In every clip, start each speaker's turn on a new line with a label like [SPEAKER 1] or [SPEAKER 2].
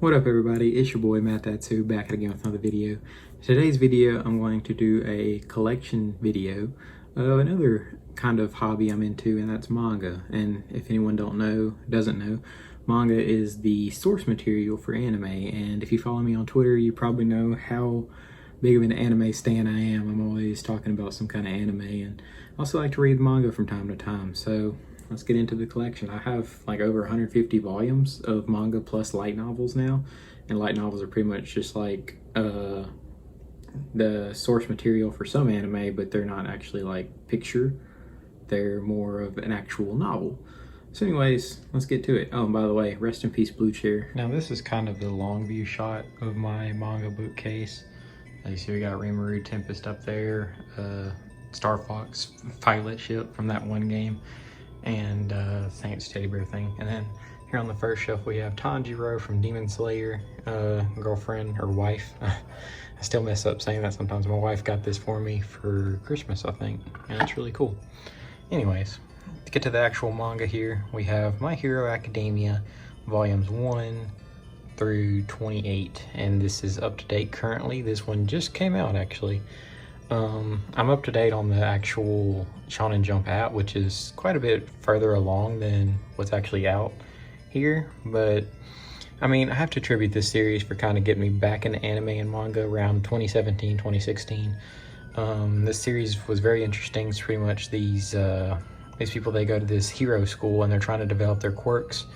[SPEAKER 1] What up everybody, it's your boy Matt Tatsu back again with another video. Today's video I'm going to do a collection video of another kind of hobby I'm into, and that's manga. And if anyone doesn't know, manga is the source material for anime, and if you follow me on Twitter you probably know how big of an anime stan I am. I'm always talking about some kind of anime, and I also like to read manga from time to time. So let's get into the collection. I have like over 150 volumes of manga plus light novels now, and light novels are pretty much just like the source material for some anime, but they're not actually like picture. They're more of an actual novel. So anyways, let's get to it. Oh, and by the way, rest in peace Blue Chair. Now this is kind of the long view shot of my manga bookcase. As you see, we got Rimuru Tempest up there, Star Fox pilot ship from that one game, and I think it's teddy bear thing. And then here on the first shelf we have Tanjiro from Demon Slayer, girlfriend or wife. I still mess up saying that sometimes. My wife got this for me for Christmas, I think, and it's really cool. Anyways, to get to the actual manga here, we have My Hero Academia volumes 1 through 28, and this is up to date currently. This one just came out actually. I'm up to date on the actual Shonen Jump app, which is quite a bit further along than what's actually out here. But I mean, I have to attribute this series for kind of getting me back into anime and manga around 2017, 2016. This series was very interesting. It's pretty much these people, they go to this hero school and they're trying to develop their quirks,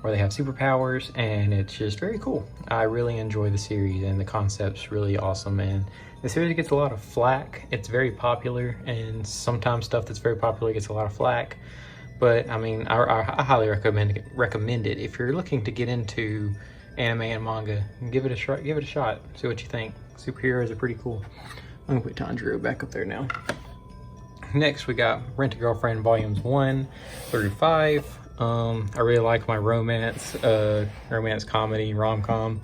[SPEAKER 1] where they have superpowers, and it's just very cool. I really enjoy the series, and the concept's really awesome, and the series gets a lot of flack. It's very popular, and sometimes stuff that's very popular gets a lot of flack, but I mean, I highly recommend it. If you're looking to get into anime and manga, give it a shot, see what you think. Superheroes are pretty cool. I'm gonna put Tanjiro back up there now. Next we got RentAGirlfriend volumes 1 through 5. I really like my romance comedy, rom-com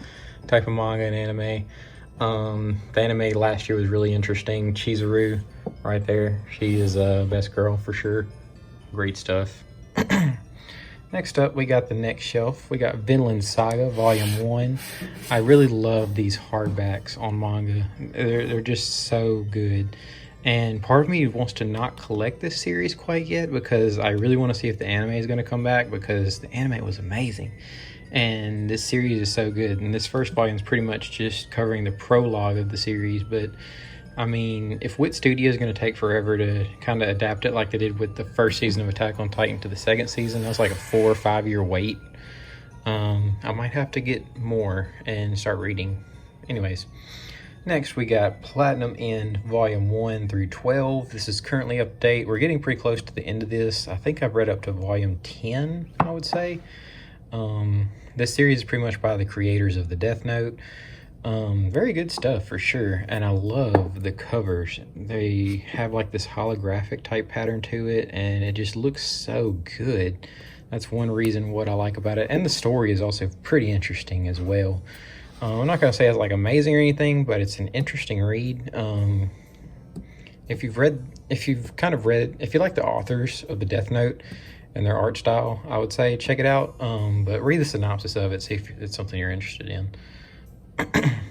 [SPEAKER 1] type of manga and anime. The anime last year was really interesting. Chizuru, right there. She is best girl for sure. Great stuff. Next up, we got the next shelf. We got Vinland Saga Volume 1. I really love these hardbacks on manga. They're just so good. And part of me wants to not collect this series quite yet, because I really want to see if the anime is going to come back, because the anime was amazing. And this series is so good. And this first volume is pretty much just covering the prologue of the series. But I mean, if Wit Studio is going to take forever to kind of adapt it like they did with the first season of Attack on Titan to the second season, that's like a 4 or 5 year wait. I might have to get more and start reading. Anyways, next we got Platinum End Volume 1 through 12. This is currently up to date. We're getting pretty close to the end of this. I think I've read up to Volume 10, I would say. This series is pretty much by the creators of the Death Note. Very good stuff for sure, and I love the covers. They have like this holographic type pattern to it, and it just looks so good. That's one reason what I like about it, and the story is also pretty interesting as well. I'm not gonna say it's like amazing or anything, but it's an interesting read. If you like the authors of the Death Note and their art style, I would say check it out. But read the synopsis of it, see if it's something you're interested in.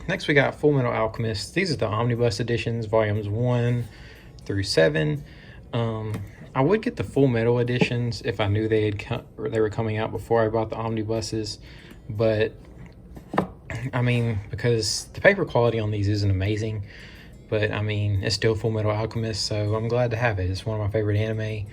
[SPEAKER 1] Next we got Full Metal Alchemist. These are the omnibus editions, volumes 1 through 7. I would get the Full Metal editions if I knew they were coming out before I bought the omnibuses, but I mean, because the paper quality on these isn't amazing, but I mean, it's still Full Metal Alchemist, so I'm glad to have it. It's one of my favorite anime.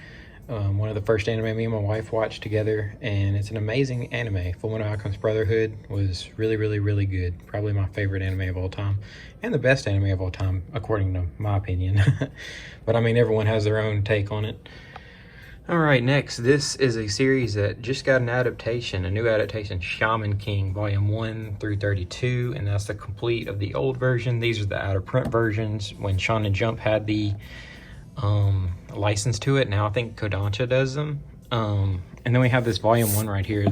[SPEAKER 1] One of the first anime me and my wife watched together, and it's an amazing anime. Full Metal Alchemist Brotherhood was really, really, really good. Probably my favorite anime of all time, and the best anime of all time, according to my opinion. But I mean, everyone has their own take on it. All right, next, this is a series that just got an adaptation, a new adaptation, Shaman King, Volume 1 through 32, and that's the complete of the old version. These are the out-of-print versions when Shonen Jump had the license to it. Now I think Kodansha does them. And then we have this Volume 1 right here.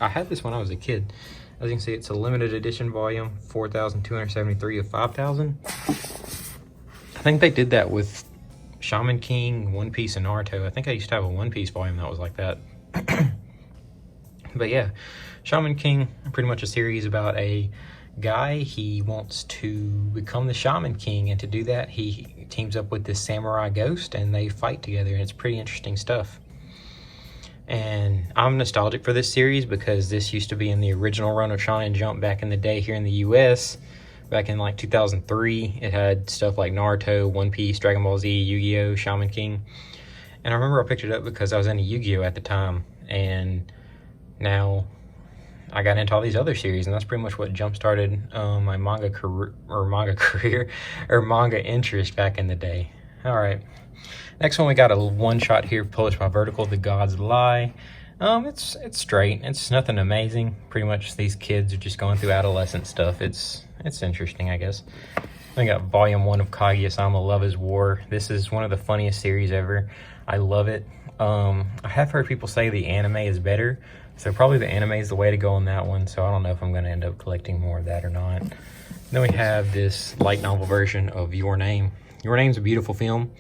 [SPEAKER 1] I had this when I was a kid. As you can see, it's a limited edition volume, 4,273 of 5,000. I think they did that with Shaman King, One Piece, and Naruto. I think I used to have a One Piece volume that was like that. But yeah, Shaman King, pretty much a series about a guy. He wants to become the Shaman King, and to do that, he teams up with this samurai ghost, and they fight together, and it's pretty interesting stuff. And I'm nostalgic for this series because this used to be in the original run of Shonen Jump back in the day here in the US. Back in like 2003, it had stuff like Naruto, One Piece, Dragon Ball Z, Yu-Gi-Oh!, Shaman King. And I remember I picked it up because I was into Yu-Gi-Oh! At the time. And now I got into all these other series, and that's pretty much what jump-started my manga manga interest back in the day. All right. Next one, we got a one-shot here published by Vertical, The Gods Lie. It's straight. It's nothing amazing. Pretty much these kids are just going through adolescent stuff. It's interesting, I guess. I got Volume 1 of Kaguya-sama Love is War. This is one of the funniest series ever. I love it. I have heard people say the anime is better, so probably the anime is the way to go on that one, so I don't know if I'm going to end up collecting more of that or not. Then we have this light novel version of Your Name. Your Name's a beautiful film.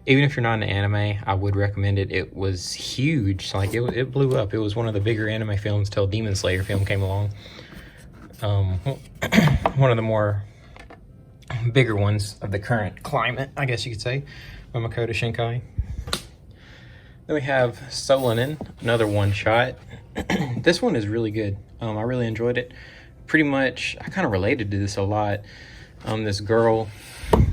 [SPEAKER 1] Even if you're not into anime, I would recommend it. It was huge. Like, it blew up. It was one of the bigger anime films till Demon Slayer film came along. One of the more bigger ones of the current climate, I guess you could say, by Makoto Shinkai. Then we have Solanen, another one-shot. This one is really good. I really enjoyed it. Pretty much, I kind of related to this a lot. This girl,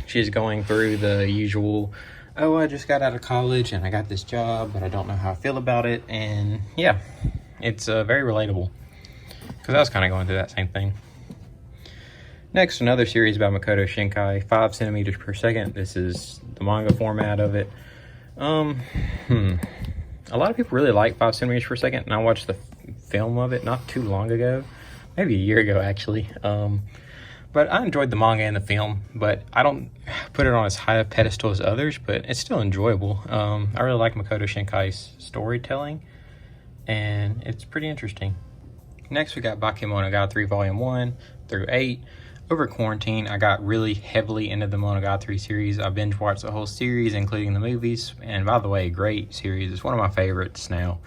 [SPEAKER 1] she's going through the usual, oh, I just got out of college and I got this job, but I don't know how I feel about it. And yeah, it's very relatable because I was kind of going through that same thing. Next, another series by Makoto Shinkai, 5 centimeters per second. This is the manga format of it. A lot of people really like 5 centimeters per second, and I watched the film of it not too long ago, maybe a year ago actually. But I enjoyed the manga and the film, but I don't put it on as high a pedestal as others, but it's still enjoyable. I really like Makoto Shinkai's storytelling, and it's pretty interesting. Next, we got Bakemonogatari Volume 1 through 8. Over quarantine, I got really heavily into the Monogatari series. I binge watched the whole series, including the movies, and by the way, great series. It's one of my favorites now.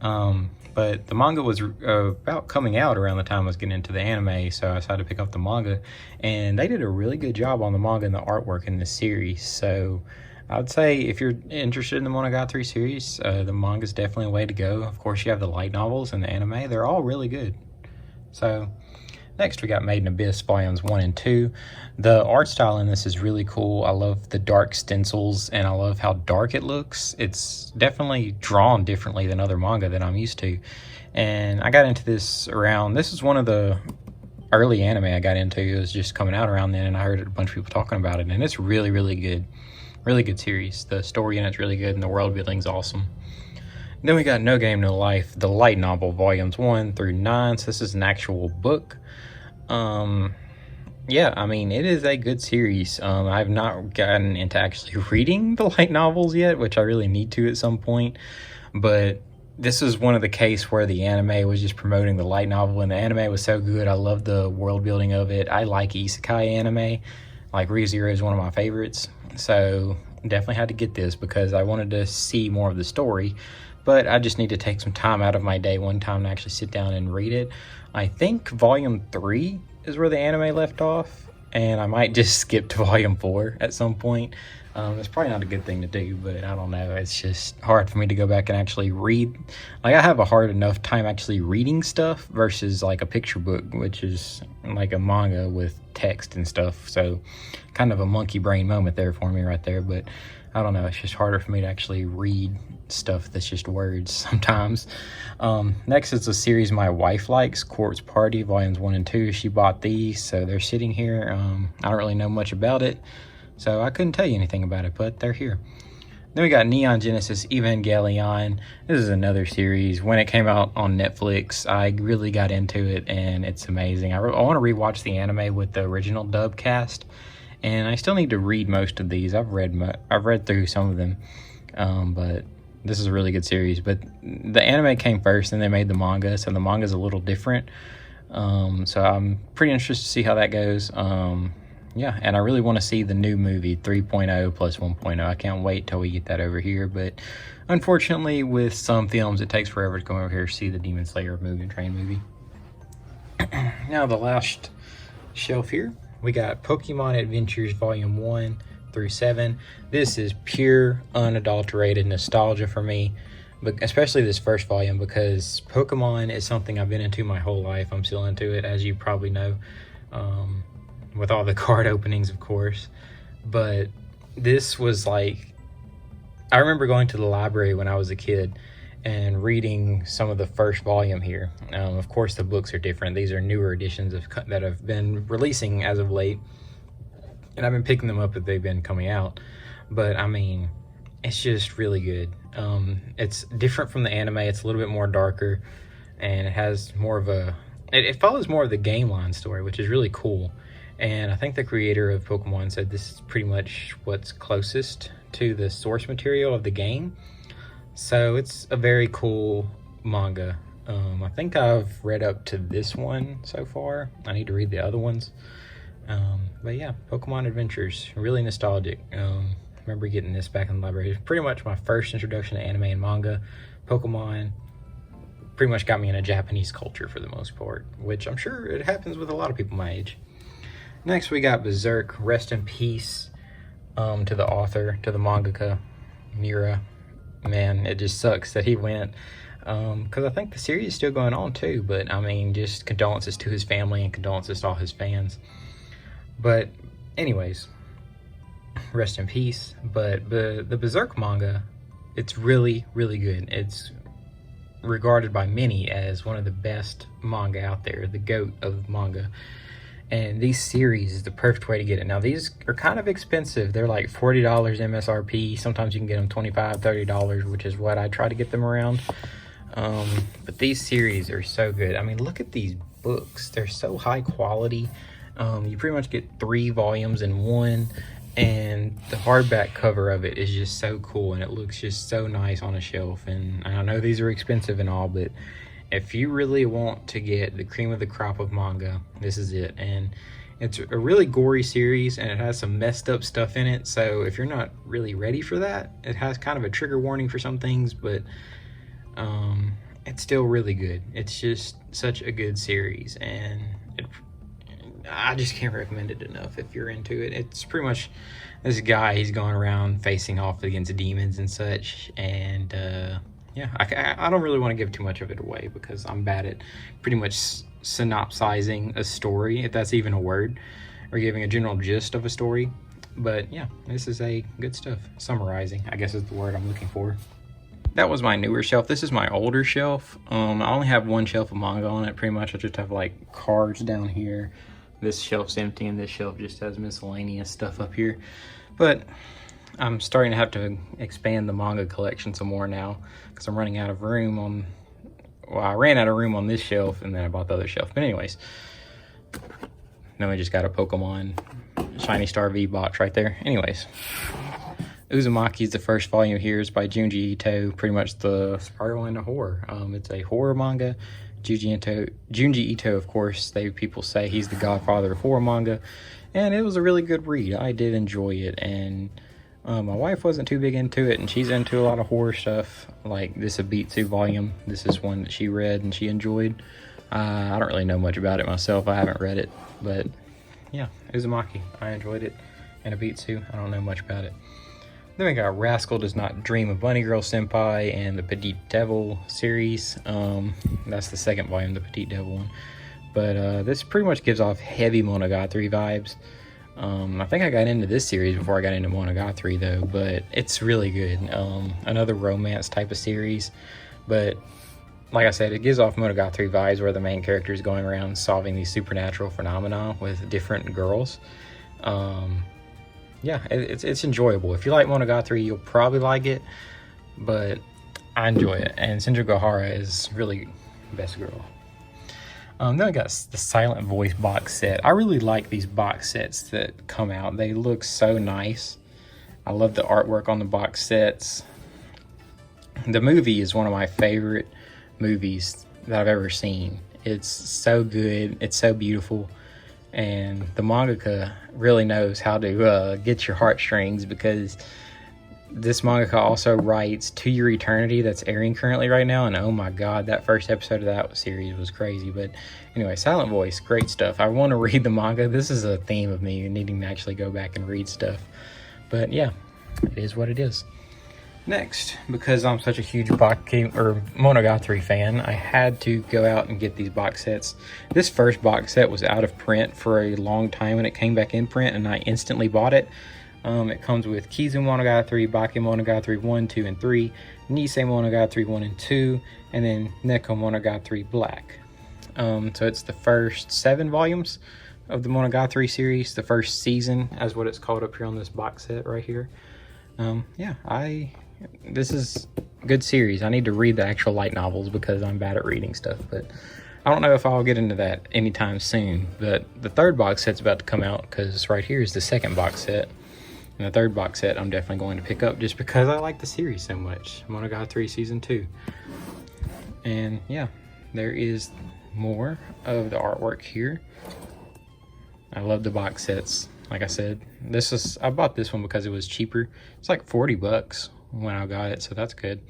[SPEAKER 1] But the manga was about coming out around the time I was getting into the anime, so I decided to pick up the manga, and they did a really good job on the manga and the artwork in this series. So I would say if you're interested in the Monogatari series, the manga is definitely a way to go. Of course, you have the light novels and the anime. They're all really good. So next, we got Made in Abyss Volumes 1 and 2. The art style in this is really cool. I love the dark stencils, and I love how dark it looks. It's definitely drawn differently than other manga that I'm used to. And I got into this this is one of the early anime I got into. It was just coming out around then, and I heard a bunch of people talking about it, and it's really, really good. Really good series. The story in it's really good, and the world building's awesome. Then we got No Game, No Life, the light novel, Volumes 1 through 9. So this is an actual book. Yeah, I mean, it is a good series. I've not gotten into actually reading the light novels yet, which I really need to at some point. But this is one of the cases where the anime was just promoting the light novel, and the anime was so good. I love the world building of it. I like isekai anime. Like Re:Zero is one of my favorites. So definitely had to get this because I wanted to see more of the story. But I just need to take some time out of my day one time to actually sit down and read it. I think Volume 3 is where the anime left off, and I might just skip to Volume 4 at some point. It's probably not a good thing to do, but I don't know. It's just hard for me to go back and actually read. Like, I have a hard enough time actually reading stuff versus like a picture book, which is like a manga with text and stuff. So kind of a monkey brain moment there for me right there, but I don't know. It's just harder for me to actually read stuff that's just words sometimes. Next is a series my wife likes, Corpse Party Volumes 1 and 2. She bought these, so they're sitting here. I don't really know much about it, so I couldn't tell you anything about it, but they're here. Then we got Neon Genesis Evangelion. This is another series. When it came out on Netflix, I really got into it, and it's amazing. I want to rewatch the anime with the original dub cast, and I still need to read most of these. I've read through some of them, but this is a really good series. But the anime came first, and they made the manga, so the manga is a little different. So I'm pretty interested to see how that goes. yeah, and I really want to see the new movie 3.0 plus 1.0. I can't wait till we get that over here, but unfortunately with some films it takes forever to come over here to see the Demon Slayer Mugen Train movie. Now the last shelf here, we got Pokemon Adventures Volume 1 through 7. This is pure unadulterated nostalgia for me, but especially this first volume, because Pokemon is something I've been into my whole life. I'm still into it, as you probably know, with all the card openings, of course. But this was like, I remember going to the library when I was a kid and reading some of the first volume here. Of course, the books are different. These are newer editions that have been releasing as of late, and I've been picking them up as they've been coming out. But I mean, it's just really good. It's different from the anime. It's a little bit more darker, and it has more of a, it follows more of the game line story, which is really cool. And I think the creator of Pokemon said this is pretty much what's closest to the source material of the game. So it's a very cool manga. I think I've read up to this one so far. I need to read the other ones. But yeah, Pokemon Adventures, really nostalgic. Remember getting this back in the library. It's pretty much my first introduction to anime and manga. Pokemon pretty much got me into Japanese culture for the most part, which I'm sure it happens with a lot of people my age. Next we got Berserk, rest in peace to the author, to the mangaka, Mira. Man, it just sucks that he went, because I think the series is still going on too, but I mean, just condolences to his family and condolences to all his fans. But anyways, rest in peace. But the Berserk manga, it's really, really good. It's regarded by many as one of the best manga out there, the GOAT of manga. And these series is the perfect way to get it. Now, these are kind of expensive. They're like $40 MSRP. Sometimes you can get them $25, $30, which is what I try to get them around. But these series are so good. I mean, look at these books. They're so high quality. You pretty much get 3 volumes in one. And the hardback cover of it is just so cool. And it looks just so nice on a shelf. And I know these are expensive and all, but if you really want to get the cream of the crop of manga, this is it. And it's a really gory series, and it has some messed up stuff in it. So if you're not really ready for that, it has kind of a trigger warning for some things, but it's still really good. It's just such a good series, and I just can't recommend it enough if you're into it. It's pretty much this guy, he's going around facing off against demons and such, and yeah, I don't really want to give too much of it away, because I'm bad at pretty much synopsizing a story, if that's even a word, or giving a general gist of a story. But yeah, this is a good stuff. Summarizing, I guess, is the word I'm looking for. That was my newer shelf. This is my older shelf. I only have one shelf of manga on it, pretty much. I just have like cards down here. This shelf's empty, and this shelf just has miscellaneous stuff up here. But I'm starting to have to expand the manga collection some more now, because I'm running out of room on, well, I ran out of room on this shelf, and then I bought the other shelf. But anyways, then we just got a Pokemon Shiny Star V box right there. Anyways, Uzumaki is the first volume here. It's by Junji Ito, pretty much the spiral into horror. It's a horror manga. Junji Ito, of course, people say he's the godfather of horror manga, and it was a really good read. I did enjoy it, and my wife wasn't too big into it, and she's into a lot of horror stuff, like this Abitsu volume. This is one that she read and she enjoyed. I don't really know much about it myself. I haven't read it, but yeah, Uzumaki, I enjoyed it. And Abitsu, I don't know much about it. Then we got Rascal Does Not Dream of Bunny Girl Senpai and the Petite Devil series. That's the second volume, the Petite Devil one. But this pretty much gives off heavy Monogatari vibes. I think I got into this series before I got into Monogatari though, but it's really good. Another romance type of series, but like I said, it gives off Monogatari vibes, where the main character is going around solving these supernatural phenomena with different girls. Yeah, it's enjoyable. If you like Monogatari, you'll probably like it, but I enjoy it. And Sindra Gohara is really the best girl. Then I got the Silent Voice box set. I really like these box sets that come out. They look so nice. I love the artwork on the box sets. The movie is one of my favorite movies that I've ever seen. It's so good. It's so beautiful. And the mangaka really knows how to get your heartstrings, because this mangaka also writes To Your Eternity, that's airing currently right now, and oh my god, that first episode of that series was crazy. But anyway, Silent Voice, great stuff. I want to read the manga. This is a theme of me needing to actually go back and read stuff. But yeah, it is what it is. Next, because I'm such a huge Monogatari fan, I had to go out and get these box sets. This first box set was out of print for a long time, and it came back in print, and I instantly bought it. It comes with Kizu Monogatari, Baki Monogatari 1, 2, and 3, Nisei Monogatari 1 and 2, and then Neko Monogatari Black. So it's the first 7 volumes of the Monogatari series, the first season, as what it's called up here on this box set right here. This is a good series. I need to read the actual light novels because I'm bad at reading stuff, but I don't know if I'll get into that anytime soon. But the third box set's about to come out, because right here is the second box set. And the third box set I'm definitely going to pick up just because I like the series so much. Monogatari Season 2. And yeah, there is more of the artwork here. I love the box sets. Like I said, I bought this one because it was cheaper. It's like $40 when I got it, so that's good.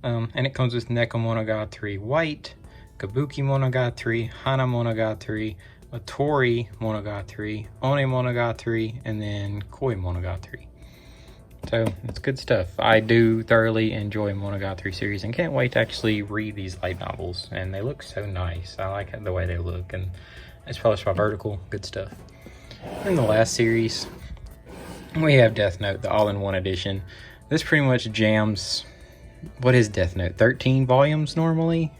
[SPEAKER 1] And it comes with Neko Monogatari White, Kabuki Monogatari, Hana Monogatari, Atori Monogatari, One Monogatari, and then Koi Monogatari. So it's good stuff. I do thoroughly enjoy Monogatari series and can't wait to actually read these light novels. And they look so nice. I like the way they look, and it's published by Vertical. Good stuff. In the last series, we have Death Note, the all-in-one edition. This pretty much jams, what is Death Note, 13 volumes normally?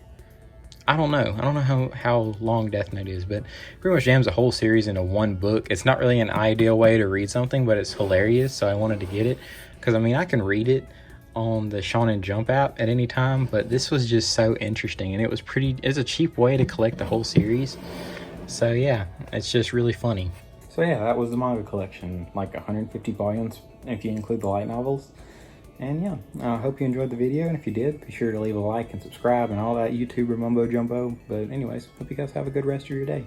[SPEAKER 1] I don't know how long Death Note is, but pretty much jams the whole series into one book. It's not really an ideal way to read something, but it's hilarious, so I wanted to get it. Because, I mean, I can read it on the Shonen Jump app at any time, but this was just so interesting, and it's a cheap way to collect the whole series. So, yeah, it's just really funny. So yeah, that was the manga collection, like 150 volumes if you include the light novels. And yeah, I hope you enjoyed the video, and if you did, be sure to leave a like and subscribe and all that YouTuber mumbo jumbo. But anyways, hope you guys have a good rest of your day.